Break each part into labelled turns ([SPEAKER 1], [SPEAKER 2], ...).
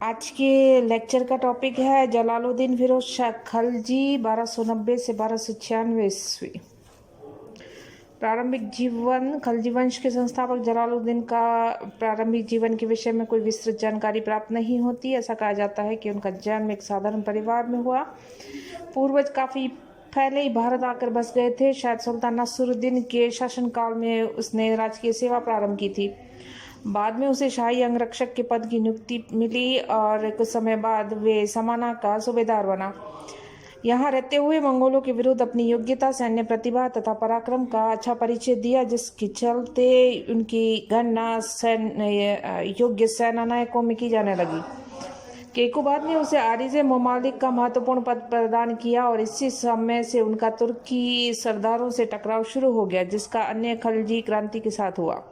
[SPEAKER 1] आज के लेक्चर का टॉपिक है जलालुद्दीन फिरोज शाह खलजी 1290 से 1296 ईस्वी। प्रारंभिक जीवन। खलजी वंश के संस्थापक जलालुद्दीन का प्रारंभिक जीवन के विषय में कोई विस्तृत जानकारी प्राप्त नहीं होती। ऐसा कहा जाता है कि उनका जन्म एक साधारण परिवार में हुआ। पूर्वज काफ़ी पहले ही भारत आकर बस गए थे। शायद सुल्तान नसरुद्दीन के शासनकाल में उसने राजकीय सेवा प्रारंभ की थी। बाद में उसे शाही अंगरक्षक के पद की नियुक्ति मिली और कुछ समय बाद वे समाना का सूबेदार बना। यहाँ रहते हुए मंगोलों के विरुद्ध अपनी योग्यता, सैन्य प्रतिभा तथा पराक्रम का अच्छा परिचय दिया, जिसके चलते उनकी गणना योग्य सेनानायकों में की जाने लगी। केकू बाद ने उसे आरिज़ ममालिक का महत्वपूर्ण पद प्रदान किया और इसी समय से उनका तुर्की सरदारों से टकराव शुरू हो गया, जिसका अन्य खलजी क्रांति के साथ हुआ।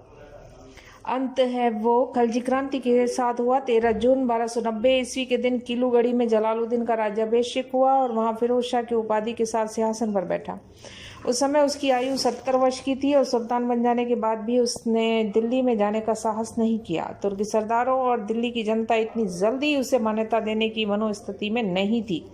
[SPEAKER 1] अंत है वो खलजी क्रांति के साथ हुआ। 13 जून 1290 ईस्वी के दिन किलूगढ़ी में जलालुद्दीन का राज्याभिषेक हुआ और वहां फिरोज शाह की उपाधि के साथ सिंहासन पर बैठा। उस समय उसकी आयु 70 वर्ष की थी और सुल्तान बन जाने के बाद भी उसने दिल्ली में जाने का साहस नहीं किया। तुर्की सरदारों और दिल्ली की जनता इतनी जल्दी उसे मान्यता देने की मनोस्थिति में नहीं थी।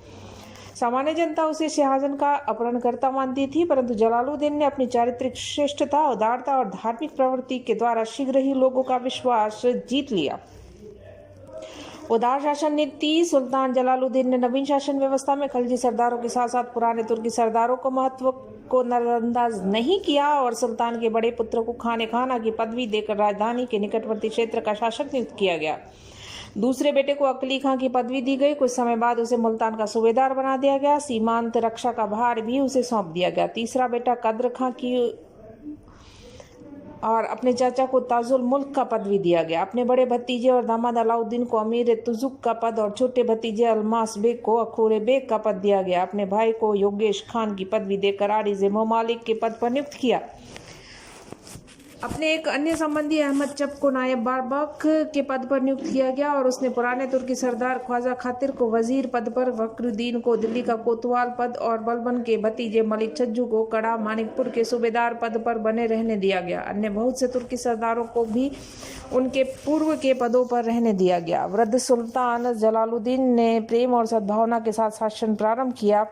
[SPEAKER 1] सामान्य जनता उसे सिंहासन का अपहरणकर्ता मानती थी, परंतु जलालुद्दीन ने अपनी चारित्रिक श्रेष्ठता, उदारता और धार्मिक प्रवृत्ति के द्वारा शीघ्र ही लोगों का विश्वास जीत लिया। उदार शासन नीति। सुल्तान जलालुद्दीन ने नवीन शासन व्यवस्था में खलजी सरदारों के साथ साथ पुराने तुर्की सरदारों को महत्व को नजरअंदाज नहीं किया और सुल्तान के बड़े पुत्र को खाने खाना की पदवी देकर राजधानी के निकटवर्ती क्षेत्र का शासक नियुक्त किया गया। दूसरे बेटे को अकली खां की पदवी दी गई। कुछ समय बाद उसे मुल्तान का सूबेदार बना दिया गया। सीमांत रक्षा का भार भी उसे सौंप दिया गया। तीसरा बेटा कद्र खां की और अपने चाचा को ताजुल मुल्क का पदवी दिया गया। अपने बड़े भतीजे और दामाद अलाउद्दीन को अमीर तुजुक का पद और छोटे भतीजे अलमास बेग को अखूरे बेग का पद दिया गया। अपने भाई को योगेश खान की पदवी देकर आरिज़ ममालिक के पद पर नियुक्त किया। अपने एक अन्य संबंधी अहमद चप को नायब बारबक के पद पर नियुक्त किया गया और उसने पुराने तुर्की सरदार ख्वाजा खातिर को वजीर पद पर, फखरुद्दीन को दिल्ली का कोतवाल पद और बलबन के भतीजे मलिक छज्जू को कड़ा मानिकपुर के सूबेदार पद पर बने रहने दिया गया। अन्य बहुत से तुर्की सरदारों को भी उनके पूर्व के पदों पर रहने दिया गया। वृद्ध सुल्तान जलालुद्दीन ने प्रेम और सद्भावना के साथ शासन प्रारंभ किया।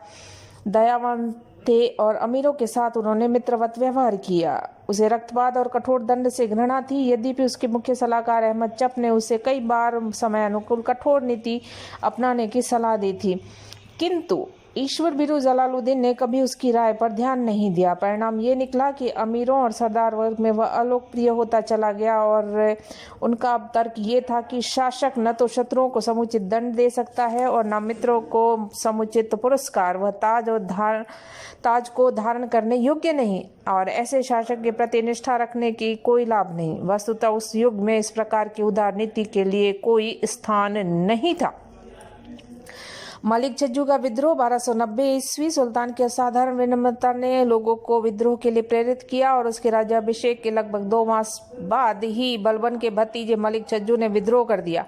[SPEAKER 1] दयावान थे और अमीरों के साथ उन्होंने मित्रवत व्यवहार किया। उसे रक्तपात और कठोर दंड से घृणा थी। यद्यपि उसके मुख्य सलाहकार अहमद चप ने उसे कई बार समय अनुकूल कठोर नीति अपनाने की सलाह दी थी, किंतु ईश्वर भीरू जलालुद्दीन ने कभी उसकी राय पर ध्यान नहीं दिया। परिणाम ये निकला कि अमीरों और सरदार वर्ग में वह अलोकप्रिय होता चला गया और उनका अब तर्क ये था कि शासक न तो शत्रुओं को समुचित दंड दे सकता है और न मित्रों को समुचित पुरस्कार। वह ताज को धारण करने योग्य नहीं और ऐसे शासक के प्रति निष्ठा रखने की कोई लाभ नहीं। वस्तुतः उस युग में इस प्रकार की उदार नीति के लिए कोई स्थान नहीं था। मलिक छज्जू का विद्रोह 1290 ईस्वी। सुल्तान की असाधारण विनम्रता ने लोगों को विद्रोह के लिए प्रेरित किया और उसके राज्याभिषेक के लगभग 2 मास बाद ही बलबन के भतीजे मलिक छज्जू ने विद्रोह कर दिया।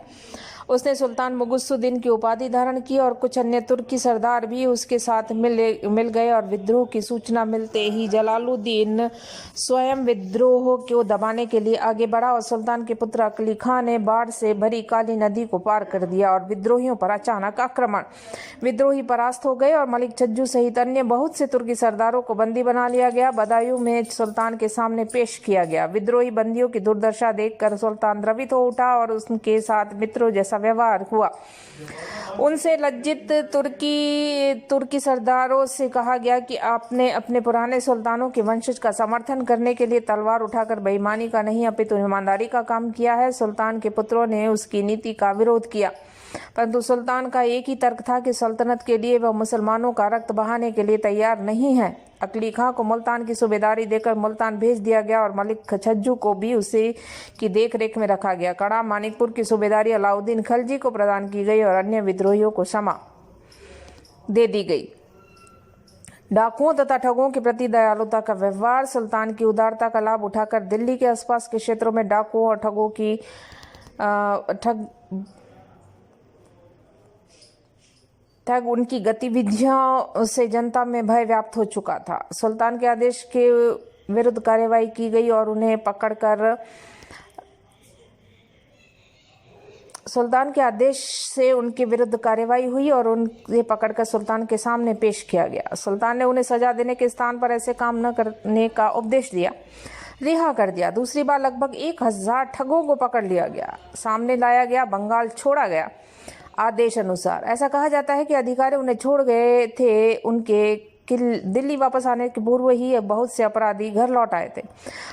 [SPEAKER 1] उसने सुल्तान मुगुसुद्दीन की उपाधि धारण की और कुछ अन्य तुर्की सरदार भी उसके साथ मिल गए और विद्रोह की सूचना मिलते ही जलालुद्दीन स्वयं विद्रोह को दबाने के लिए आगे बढ़ा और सुल्तान के पुत्र अकली खां ने बाढ़ से भरी काली नदी को पार कर दिया और विद्रोहियों पर अचानक आक्रमण। विद्रोही परास्त हो गए और मलिक छज्जू सहित अन्य बहुत से तुर्की सरदारों को बंदी बना लिया गया। बदायूं में सुल्तान के सामने पेश किया गया। विद्रोही बंदियों की दुर्दशा देखकर सुल्तान द्रवित हो उठा और उनके साथ मित्रों जैसा व्यवहार हुआ। उनसे लज्जित तुर्की सरदारों से कहा गया कि आपने अपने पुराने सुल्तानों के वंशज का समर्थन करने के लिए तलवार उठाकर बेईमानी का नहीं अपितु ईमानदारी का काम किया है। सुल्तान के पुत्रों ने उसकी नीति का विरोध किया, परंतु सुल्तान का एक ही तर्क था कि सल्तनत के लिए वह मुसलमानों का रक्त बहाने के लिए तैयार नहीं है। अकली खां को मुल्तान की सूबेदारी देकर मुल्तान भेज दिया गया और मलिक छज्जू को भी उसे की देखरेख में रखा गया। कड़ा मानिकपुर की सूबेदारी अलाउद्दीन खलजी को प्रदान की गई और अन्य विद्रोहियों को क्षमा दे दी गई। डाकुओं तथा ठगों के प्रति दयालुता का व्यवहार। सुल्तान की उदारता का लाभ उठाकर दिल्ली के आसपास के क्षेत्रों में डाकुओं और ठगों की उनकी गतिविधियों से जनता में भय व्याप्त हो चुका था। सुल्तान के आदेश के विरुद्ध कार्यवाही की गई और उन्हें पकड़कर सुल्तान के आदेश से उनके विरुद्ध कार्रवाई हुई और उन्हें पकड़कर सुल्तान के सामने पेश किया गया। सुल्तान ने उन्हें सजा देने के स्थान पर ऐसे काम न करने का उपदेश दिया, रिहा कर दिया। दूसरी बार लगभग 1000 ठगों को पकड़ लिया गया, सामने लाया गया, बंगाल छोड़ा गया। आदेश अनुसार ऐसा कहा जाता है कि अधिकारी उन्हें छोड़ गए थे, उनके दिल्ली वापस आने के पूर्व ही बहुत से अपराधी घर लौट आए थे।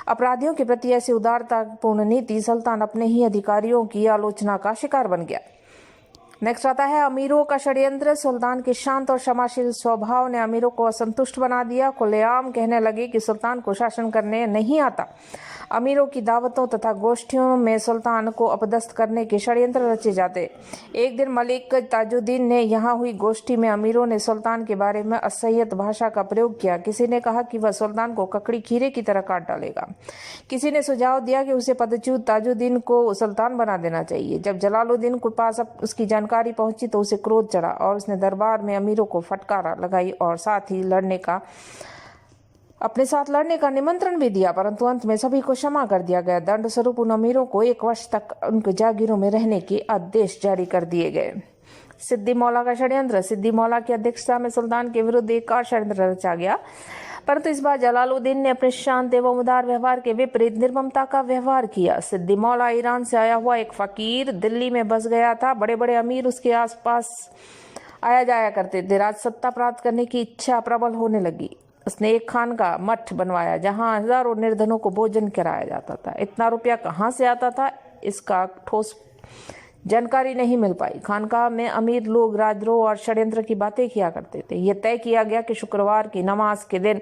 [SPEAKER 1] अपराधियों के प्रति ऐसी उदारतापूर्ण नीति, सुल्तान अपने ही अधिकारियों की आलोचना का शिकार बन गया। नेक्स्ट आता है अमीरों का षड्यंत्र। सुल्तान के शांत और क्षमाशील स्वभाव ने अमीरों को असंतुष्ट बना दिया। खुलेआम कहने लगे कि सुल्तान को शासन करने नहीं आता। अमीरों की दावतों तथा गोष्ठियों में सुल्तान को अपदस्थ करने के षड्यंत्र रचे जाते। एक दिन मलिक ताजुद्दीन ने यहाँ हुई गोष्ठी में अमीरों ने सुल्तान के बारे में असह्यत भाषा का प्रयोग किया। किसी ने कहा कि वह सुल्तान को ककड़ी खीरे की तरह काट डालेगा। किसी ने सुझाव दिया कि उसे पदच्युत ताजुद्दीन को सुल्तान बना देना चाहिए। जब जलालुद्दीन के पास उसकी जानकारी पहुंची तो उसे क्रोध चढ़ा और उसने दरबार में अमीरों को फटकारा लगाई और साथ ही अपने साथ लड़ने का निमंत्रण भी दिया, परंतु अंत में सभी को क्षमा कर दिया गया। दंड स्वरूप उन अमीरों को 1 वर्ष तक उनके जागीरों में रहने के आदेश जारी कर दिए गए। सिद्दी मौला का षड्यंत्र। सिद्दी मौला की अध्यक्षता में सुल्तान के विरुद्ध एक और षड्यंत्र रचा गया, परंतु इस बार जलालुद्दीन ने अपने शांत एवं उदार व्यवहार के विपरीत निर्ममता का व्यवहार किया। सिद्दी मौला ईरान से आया हुआ एक फकीर दिल्ली में बस गया था। बड़े बड़े अमीर उसके आसपास आया जाया करते थे। राजसत्ता प्राप्त करने की इच्छा प्रबल होने लगी। उसने एक खान का मठ बनवाया जहां हजारों निर्धनों को भोजन कराया जाता था। इतना रुपया कहाँ से आता था, इसका ठोस जानकारी नहीं मिल पाई। खानकाह में अमीर लोग राजद्रोह और षड्यंत्र की बातें किया करते थे। यह तय किया गया कि शुक्रवार की नमाज के दिन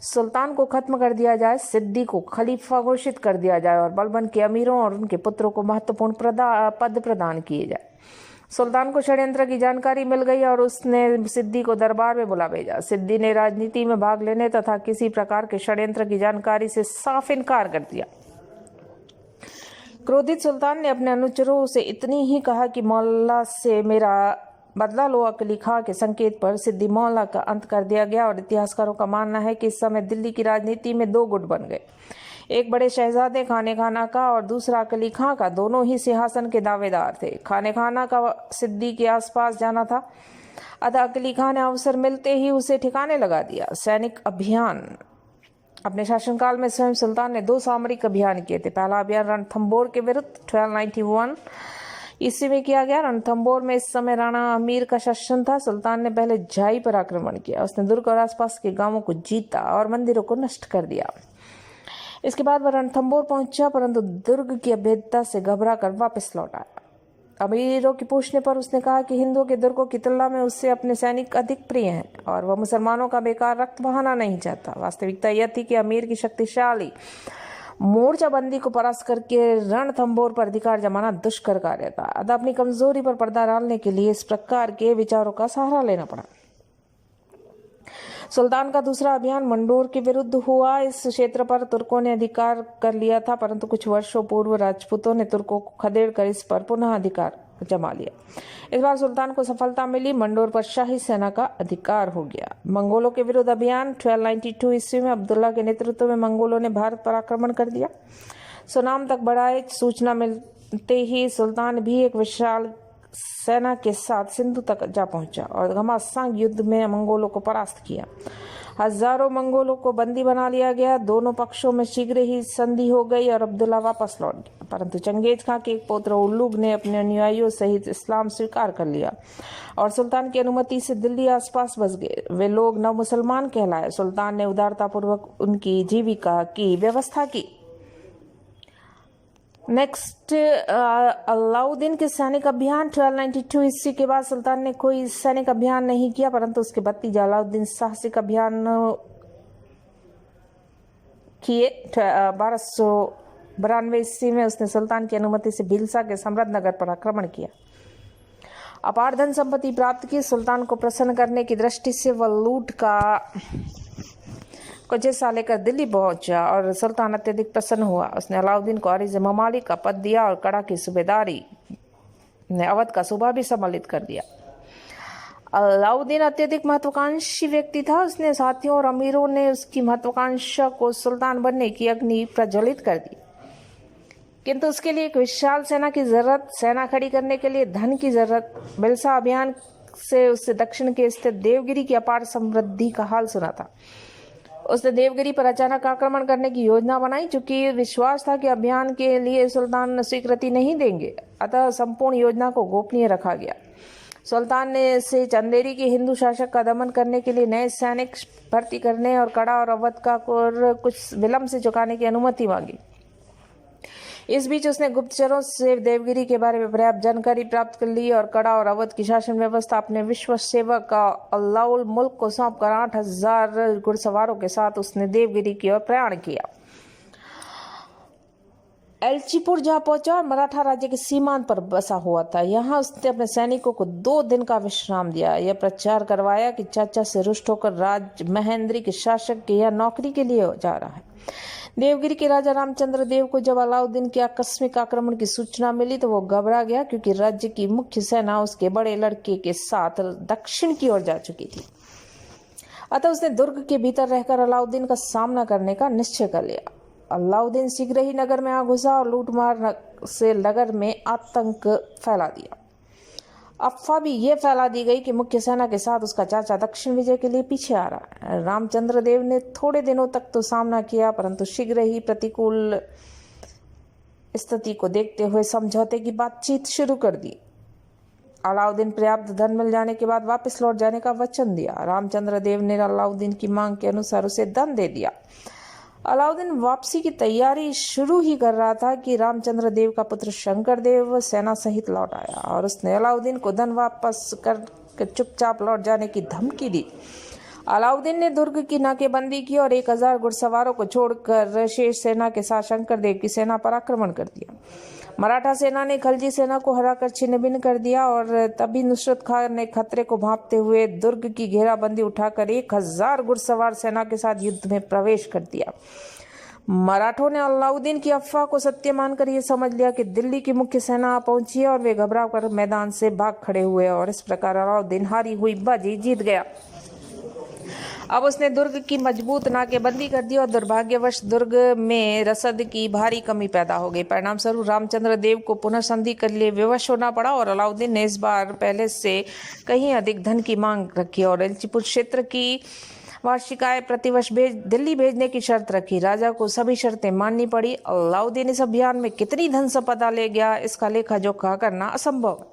[SPEAKER 1] सुल्तान को खत्म कर दिया जाए, सिद्दी को खलीफा घोषित कर दिया जाए और बलबन के अमीरों और उनके पुत्रों को महत्वपूर्ण पद प्रदान किए जाए। सुल्तान को षड्यंत्र की जानकारी मिल गई और उसने सिद्दी को दरबार में बुला भेजा। सिद्दी ने राजनीति में भाग लेने तथा किसी प्रकार के षड्यंत्र की जानकारी से साफ इनकार कर दिया। क्रोधित सुल्तान ने अपने अनुचरों से इतनी ही कहा कि मौला से मेरा बदला लो। अकली खां के संकेत पर सिद्दी मौला का अंत कर दिया गया और इतिहासकारों का मानना है कि इस समय दिल्ली की राजनीति में 2 गुट बन गए, एक बड़े शहजादे खाने खाना का और दूसरा अकली खां का। दोनों ही सिंहासन के दावेदार थे। खाने खाना का सिद्दी के आसपास जाना था, अतः अकली खां ने अवसर मिलते ही उसे ठिकाने लगा दिया। सैनिक अभियान। अपने शासनकाल में स्वयं सुल्तान ने 2 सामरिक अभियान किए थे। पहला अभियान रणथंभौर के विरुद्ध 1291 ईस्वी में किया गया। रणथंभौर में इस समय राणा अमीर का शासन था। सुल्तान ने पहले झाई पर आक्रमण किया। उसने दुर्ग और आसपास के गांवों को जीता और मंदिरों को नष्ट कर दिया। इसके बाद वह रणथंभौर पहुंचा, परंतु दुर्ग की अभेद्यता से घबरा कर वापस लौट आया। अमीरों के पूछने पर उसने कहा कि हिंदुओं के दुर्गों की तुलना में उससे अपने सैनिक अधिक प्रिय हैं और वह मुसलमानों का बेकार रक्त बहाना नहीं चाहता। वास्तविकता यह थी कि अमीर की शक्तिशाली मोर्चाबंदी को परास्त करके रणथंभौर पर अधिकार जमाना दुष्कर कार्य था। अतः अपनी कमजोरी पर पर्दा डालने के लिए इस प्रकार के विचारों का सहारा लेना पड़ा। सुल्तान का दूसरा अभियान मंडोर के विरुद्ध हुआ। इस क्षेत्र पर तुर्कों ने अधिकार कर लिया था, परंतु कुछ वर्षों पूर्व राजपूतों ने तुर्कों को खदेड़कर इस पर पुनः अधिकार जमा लिया। इस बार सुल्तान को सफलता मिली। मंडोर पर शाही सेना का अधिकार हो गया। मंगोलों के विरुद्ध अभियान 1292 ईस्वी में अब्दुल्ला के नेतृत्व में मंगोलों ने भारत पर आक्रमण कर दिया। सुनाम तक बढ़ाए। सूचना मिलते ही सुल्तान भी एक विशाल सेना के साथ सिंधु तक जा पहुंचा और घमासान युद्ध में मंगोलों को परास्त किया। हजारों मंगोलों को बंदी बना लिया गया। दोनों पक्षों में शीघ्र ही संधि हो गई और अब्दुल्ला वापस लौट गया, परंतु चंगेज खां के एक पुत्र उल्लुग ने अपने अनुयायियों सहित इस्लाम स्वीकार कर लिया और सुल्तान की अनुमति से दिल्ली आसपास बस गए। वे लोग नव मुसलमान कहलाए। सुल्तान ने उदारतापूर्वक उनकी जीविका की व्यवस्था की। नेक्स्ट अलाउद्दीन के सैनिक अभियान 1292 ईस्वी के बाद सुल्तान ने कोई सैनिक अभियान नहीं किया, परंतु उसके भतीजा अलाउद्दीन साहसिक अभियान किए। 1292 ईस्वी में उसने सुल्तान की अनुमति से भिलसा के समृद्धनगर पर आक्रमण किया। अपार धन संपत्ति प्राप्त की। सुल्तान को प्रसन्न करने की दृष्टि से वह लूट का कुछ हिस्सा लेकर दिल्ली पहुंचा और सुल्तान अत्यधिक प्रसन्न हुआ। उसने अलाउद्दीन को अरीज़ ममालिक का पद दिया और कड़ा की सूबेदारी ने अवध का सूबा भी सम्मिलित कर दिया। अलाउद्दीन अत्यधिक महत्वाकांक्षी व्यक्ति था। उसने साथियों और अमीरों ने उसकी महत्वाकांक्षा को सुल्तान बनने की अग्नि प्रज्वलित कर दी। किंतु उसके लिए एक विशाल सेना की जरूरत, सेना खड़ी करने के लिए धन की जरूरत। बिलसा अभियान से उससे दक्षिण के स्थित देवगिरी की अपार समृद्धि का हाल सुना था। उसने देवगिरी पर अचानक आक्रमण करने की योजना बनाई। चूंकि विश्वास था कि अभियान के लिए सुल्तान स्वीकृति नहीं देंगे, अतः संपूर्ण योजना को गोपनीय रखा गया। सुल्तान ने से चंदेरी के हिंदू शासक का दमन करने के लिए नए सैनिक भर्ती करने और कड़ा और अवध का कर कुछ विलंब से चुकाने की अनुमति मांगी। इस बीच उसने गुप्तचरों से देवगिरी के बारे में पर्याप्त जानकारी प्राप्त कर ली और कड़ा और अवध की शासन व्यवस्था अपने विश्व सेवक अल्लाउल मुल्क को सौंपकर 8,000 घुड़सवारों के साथ उसने देवगिरी की ओर प्रयाण किया। एलचीपुर जहां पहुंचा और मराठा राज्य के सीमांत पर बसा हुआ था। यहाँ उसने अपने सैनिकों को 2 दिन का विश्राम दिया। यह प्रचार करवाया कि चाचा से रुष्ट होकर राज महेंद्री के शासक के यहाँ नौकरी के लिए जा रहा है। देवगिरी के राजा रामचंद्र देव को जब अलाउद्दीन के आकस्मिक आक्रमण की सूचना मिली तो वो घबरा गया, क्योंकि राज्य की मुख्य सेना उसके बड़े लड़के के साथ दक्षिण की ओर जा चुकी थी। अतः उसने दुर्ग के भीतर रहकर अलाउद्दीन का सामना करने का निश्चय कर लिया। अलाउद्दीन शीघ्र ही नगर में आ घुसा और लूटमार से नगर में आतंक फैला दिया। अफवाह भी ये फैला दी गई कि मुख्य सेना के साथ उसका चाचा दक्षिण विजय के लिए पीछे आ रहा है। रामचंद्र देव ने थोड़े दिनों तक तो सामना किया, परंतु शीघ्र ही प्रतिकूल स्थिति को देखते हुए समझौते की बातचीत शुरू कर दी। अलाउद्दीन पर्याप्त धन मिल जाने के बाद वापस लौट जाने का वचन दिया। रामचंद्र देव ने अलाउद्दीन की मांग के अनुसार उसे धन दे दिया। अलाउद्दीन वापसी की तैयारी शुरू ही कर रहा था कि रामचंद्र देव का पुत्र शंकर देव सेना सहित लौट आया और उसने अलाउद्दीन को धन वापस कर चुपचाप लौट जाने की धमकी दी। अलाउद्दीन ने दुर्ग की नाकेबंदी की और 1,000 घुड़सवारों को छोड़कर शेष सेना के साथ शंकर देव की सेना पर आक्रमण कर दिया। मराठा सेना ने खलजी सेना को हराकर छिन्न-भिन्न कर दिया और तभी नुसरत खान ने खतरे को भांपते हुए दुर्ग की घेराबंदी उठाकर 1,000 घुड़सवार सेना के साथ युद्ध में प्रवेश कर दिया। मराठों ने अलाउद्दीन की अफवाह को सत्य मानकर यह समझ लिया कि दिल्ली की मुख्य सेना आ पहुंची है और वे घबराकर मैदान से भाग खड़े हुए और इस प्रकार अलाउद्दीन हारी हुई बाजी जीत गया। अब उसने दुर्ग की मजबूत नाकेबंदी कर दी और दुर्भाग्यवश दुर्ग में रसद की भारी कमी पैदा हो गई। परिणाम स्वरूप रामचंद्र देव को पुनः संधि के लिए विवश होना पड़ा और अलाउद्दीन ने इस बार पहले से कहीं अधिक धन की मांग रखी और एलचीपुर क्षेत्र की वार्षिक आय प्रतिवर्ष दिल्ली भेजने की शर्त रखी। राजा को सभी शर्तें माननी पड़ी। अलाउद्दीन इस अभियान में कितनी धन संपदा ले गया, इसका लेखा जोखा करना असंभव,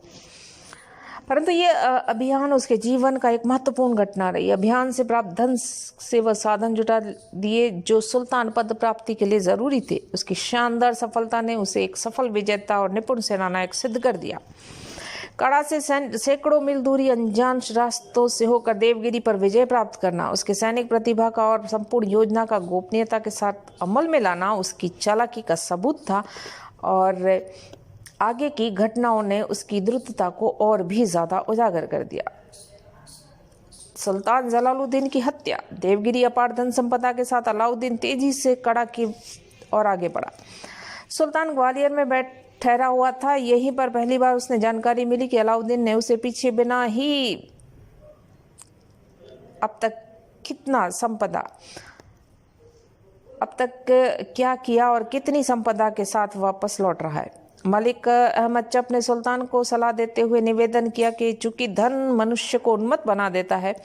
[SPEAKER 1] परंतु ये अभियान उसके जीवन का एक महत्वपूर्ण घटना रही। अभियान से प्राप्त धन से वह साधन जुटा दिए जो सुल्तान पद प्राप्ति के लिए जरूरी थे। उसकी शानदार सफलता ने उसे एक सफल विजेता और निपुण सेनानायक सिद्ध कर दिया। कड़ा से सैकड़ों मील दूरी अनजान रास्तों से होकर देवगिरी पर विजय प्राप्त करना, उसके सैनिक प्रतिभा का और संपूर्ण योजना का गोपनीयता के साथ अमल में लाना उसकी चालाकी का सबूत था और आगे की घटनाओं ने उसकी द्रुतता को और भी ज्यादा उजागर कर दिया। सुल्तान जलालुद्दीन की हत्या। देवगिरी अपार धन संपदा के साथ अलाउद्दीन तेजी से कड़ा की ओर आगे बढ़ा। सुल्तान ग्वालियर में ठहरा हुआ था। यहीं पर पहली बार उसने जानकारी मिली कि अलाउद्दीन ने उसे पीछे बिना ही अब तक क्या किया और कितनी संपदा के साथ वापस लौट रहा है। मलिक अहमद चप ने सुल्तान को सलाह देते हुए निवेदन किया कि चूंकि धन मनुष्य को उन्मत्त बना देता है,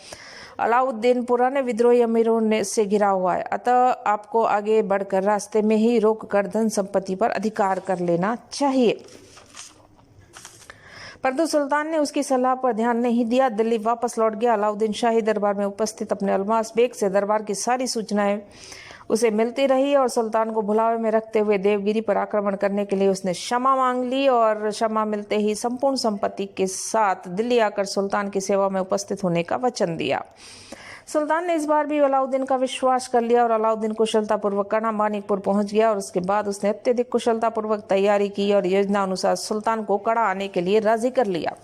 [SPEAKER 1] अलाउद्दीन पुराने विद्रोही अमीरों से घिरा हुआ है, अतः आपको आगे बढ़कर रास्ते में ही रोककर धन संपत्ति पर अधिकार कर लेना चाहिए। परंतु सुल्तान ने उसकी सलाह पर ध्यान नहीं दिया। दिल्ली वापस लौट गया। अलाउद्दीन शाही दरबार में उपस्थित अपने अलमास बेग से दरबार की सारी सूचनाएं उसे मिलती रही और सुल्तान को भुलावे में रखते हुए देवगिरी पर आक्रमण करने के लिए उसने क्षमा मांग ली और क्षमा मिलते ही संपूर्ण संपत्ति के साथ दिल्ली आकर सुल्तान की सेवा में उपस्थित होने का वचन दिया। सुल्तान ने इस बार भी अलाउद्दीन का विश्वास कर लिया और अलाउद्दीन कुशलतापूर्वक काना मानिकपुर पहुंच गया और उसके बाद उसने अत्यधिक कुशलतापूर्वक तैयारी की और योजना अनुसार सुल्तान को कड़ा आने के लिए राजी कर लिया।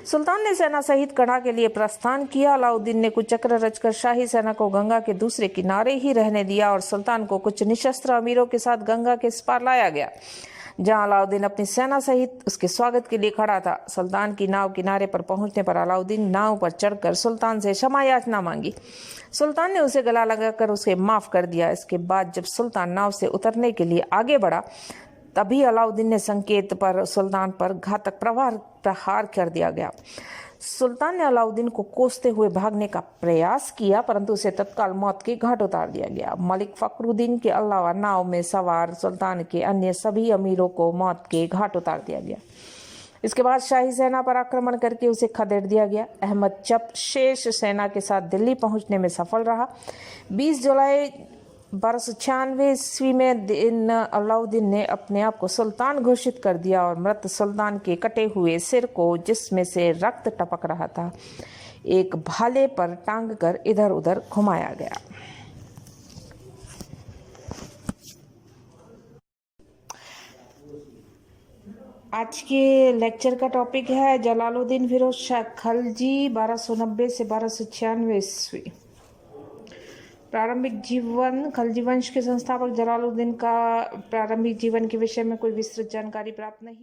[SPEAKER 1] सुल्तान ने सेना सहित कड़ा के लिए प्रस्थान किया। अलाउद्दीन ने कुछ चक्र रचकर शाही सेना को गंगा के दूसरे किनारे ही रहने दिया और सुल्तान को कुछ निशस्त्र अमीरों के साथ गंगा के इस पार लाया गया, जहां अलाउद्दीन अपनी सेना सहित उसके स्वागत के लिए खड़ा था। सुल्तान की नाव किनारे पर पहुंचने पर अलाउद्दीन नाव पर चढ़कर सुल्तान से क्षमा याचना मांगी। सुल्तान ने उसे गला लगाकर उसे माफ कर दिया। इसके बाद जब सुल्तान नाव से उतरने के लिए आगे बढ़ा तभी अलाउद्दीन ने संकेत पर सुल्तान पर घातक प्रहार कर दिया गया। सुल्तान ने अलाउद्दीन को कोसते हुए भागने का प्रयास किया, परंतु उसे तत्काल मौत के घाट उतार दिया गया। मलिक फखरुद्दीन के अलावा नाव में सवार सुल्तान के अन्य सभी अमीरों को मौत के घाट उतार दिया गया। इसके बाद शाही सेना पर आक्रमण करके उसे खदेड़ दिया गया। अहमद चप शेष सेना के साथ दिल्ली पहुंचने में सफल रहा। 20 जुलाई 1296 ईस्वी में अलाउद्दीन ने अपने आप को सुल्तान घोषित कर दिया और मृत सुल्तान के कटे हुए सिर को, जिसमें से रक्त टपक रहा था, एक भाले पर टांग कर इधर उधर घुमाया गया। आज के लेक्चर का टॉपिक है जलालुद्दीन फिरोज शाह खलजी 1290 से 1296 ईस्वी। प्रारंभिक जीवन। खलजी वंश के संस्थापक जलालुद्दीन का प्रारंभिक जीवन के विषय में कोई विस्तृत जानकारी प्राप्त नहीं।